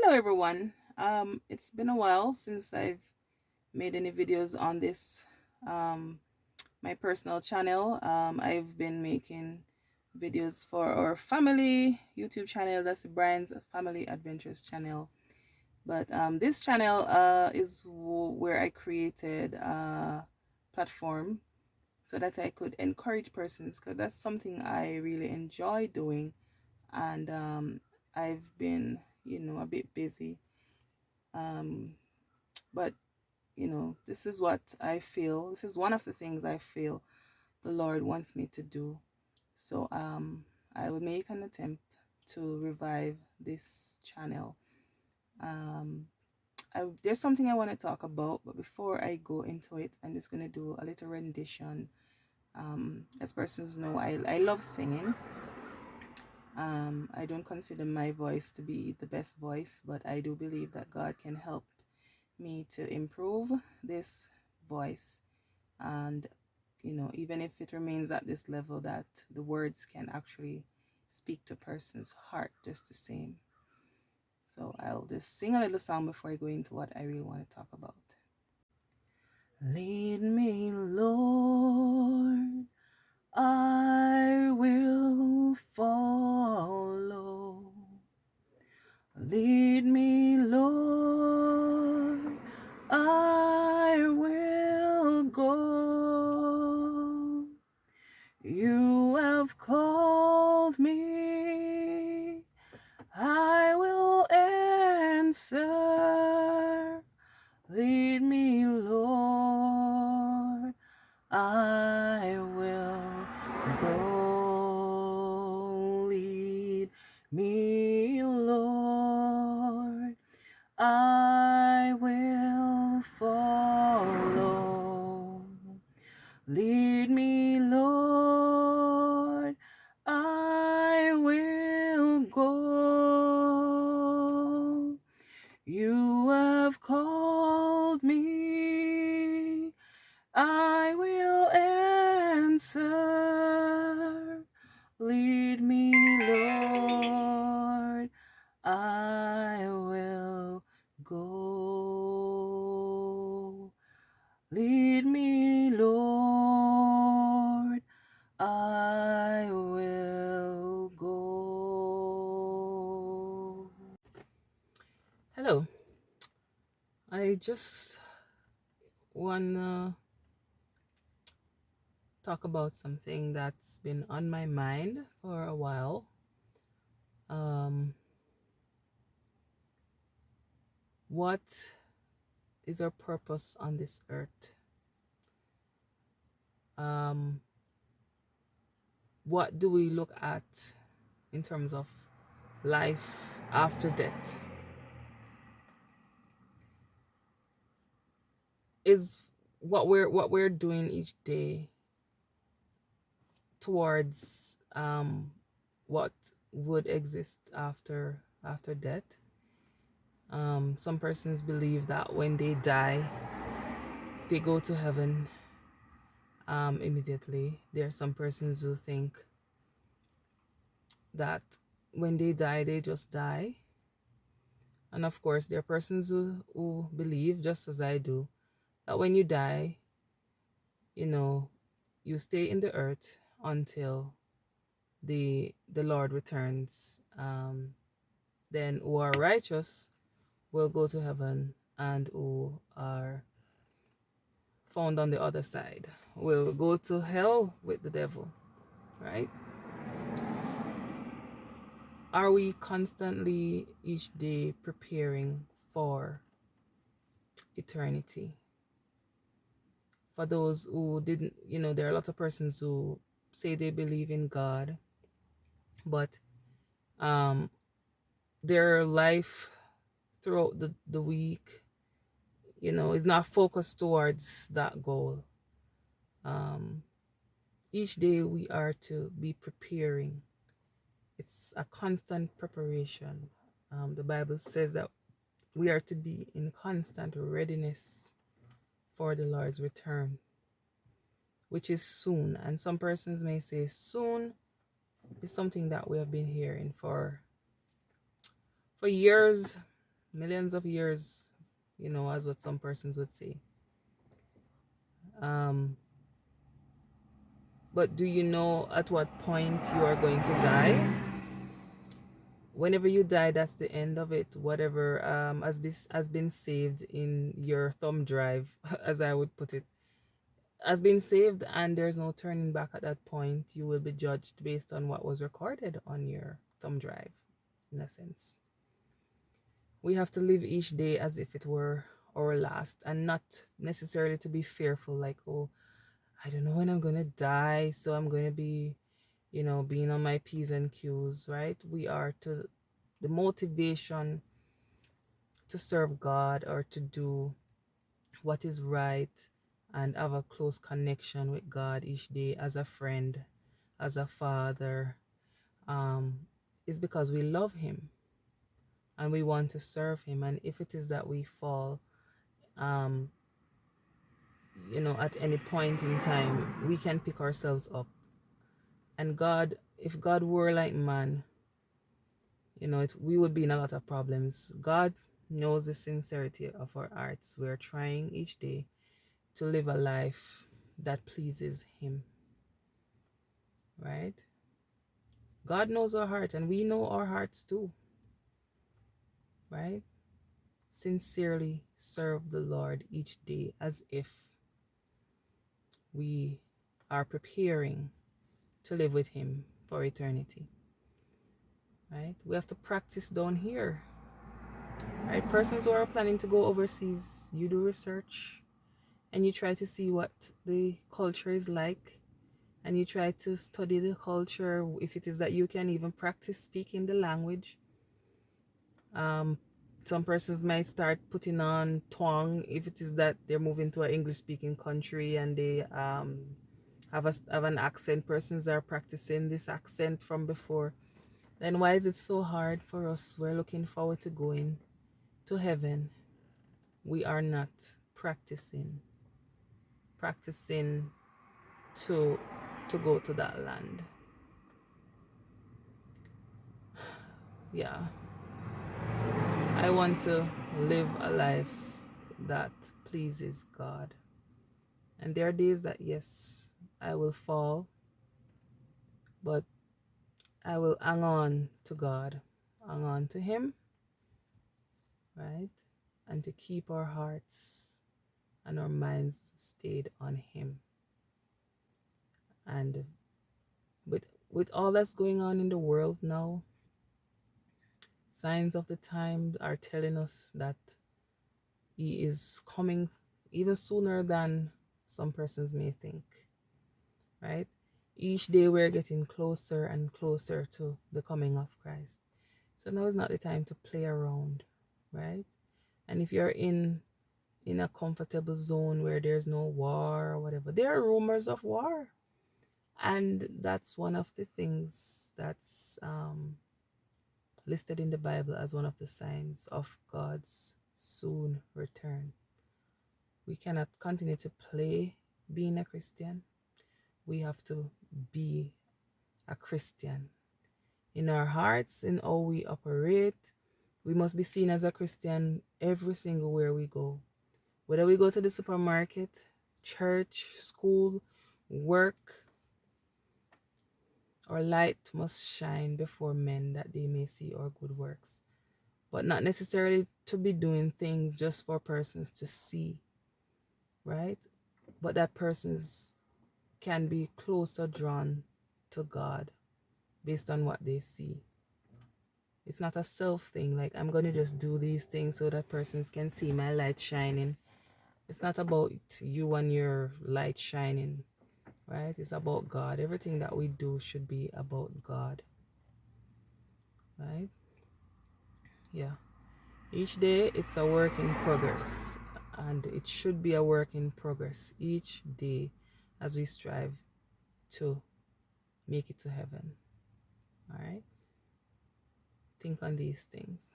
Hello everyone. It's been a while since I've made any videos on this um, my personal channel. I've been making videos for our family YouTube channel. That's the Brian's Family Adventures channel. But this channel is where I created a platform so that I could encourage persons, because that's something I really enjoy doing. And I've been, a bit busy. Um, but this is what I feel. This is one of the things I feel the Lord wants me to do. So I will make an attempt to revive this channel. There's something I want to talk about, but before I go into it, I'm just going to do a little rendition. As persons know, I love singing. I don't consider my voice to be the best voice, but I do believe that God can help me to improve this voice. And even if it remains at this level, that the words can actually speak to a person's heart just the same. So I'll just sing a little song before I go into what I really want to talk about. Lead me, Lord, I will follow. Lead me, Lord, I will go. You have called me, I will answer. Lead me, Lord, I will go. Lead me, Lord, I will follow. Lead me, Lord, I will go. You have called me, I will answer. Lead me, Lord, I will go. Lead me, Lord, I will go. Hello. I just wanna talk about something that's been on my mind for a while. What is our purpose on this earth? What do we look at in terms of life after death? Is what we're doing each day towards what would exist after death. Some persons believe that when they die, they go to heaven immediately. There are some persons who think that when they die, they just die. And of course, there are persons who believe, just as I do, that when you die, you stay in the earth until the Lord returns. Then who are righteous will go to heaven, and who are found on the other side will go to hell with the devil, right? Are we constantly each day preparing for eternity? For those who didn't, there are a lot of persons who say they believe in God, but their life throughout the week, is not focused towards that goal. Each day we are to be preparing. It's a constant preparation. The Bible says that we are to be in constant readiness for the Lord's return, which is soon. And some persons may say soon is something that we have been hearing for years, millions of years, as what some persons would say. Um, but do you know at what point you are going to die? Whenever you die, that's the end of it. Whatever has been saved in your thumb drive, as I would put it, has been saved, and there's no turning back at that point. You will be judged based on what was recorded on your thumb drive, in a sense. We have to live each day as if it were our last, and not necessarily to be fearful, like, oh, I don't know when I'm gonna die, so I'm gonna be, being on my P's and Q's, right? We are to the motivation to serve God or to do what is right and have a close connection with God each day as a friend, as a father, um, is because we love Him and we want to serve Him. And if it is that we fall, um, at any point in time, we can pick ourselves up. And God, if God were like man, we would be in a lot of problems. God knows the sincerity of our hearts. We are trying each day to live a life that pleases Him, right? God knows our heart, and we know our hearts too, right? Sincerely serve the Lord each day as if we are preparing to live with Him for eternity, right? We have to practice down here, right? Persons who are planning to go overseas, you do research and you try to see what the culture is like, and you try to study the culture. If it is that you can even practice speaking the language, some persons might start putting on twang if it is that they're moving to an English speaking country and they have an accent. Persons are practicing this accent from before. Then why is it so hard for us? We're looking forward to going to heaven. We are not practicing to go to that land. Yeah, I want to live a life that pleases God. And there are days that, yes, I will fall, but I will hang on to God, hang on to Him, right? And to keep our hearts and our minds stayed on Him. And with all that's going on in the world now, signs of the time are telling us that He is coming even sooner than some persons may think, right? Each day we're getting closer and closer to the coming of Christ. So now is not the time to play around, right? And if you're in a comfortable zone where there's no war or whatever, there are rumors of war. And that's one of the things that's listed in the Bible as one of the signs of God's soon return. We cannot continue to play being a Christian. We have to be a Christian. In our hearts, in how we operate, we must be seen as a Christian every single where we go. Whether we go to the supermarket, church, school, work, our light must shine before men that they may see our good works. But not necessarily to be doing things just for persons to see, right? But that persons can be closer drawn to God based on what they see. It's not a self thing, like I'm going to just do these things so that persons can see my light shining. It's not about you and your light shining, right? It's about God. Everything that we do should be about God, right? Yeah. Each day it's a work in progress, and it should be a work in progress each day as we strive to make it to heaven. All right? Think on these things.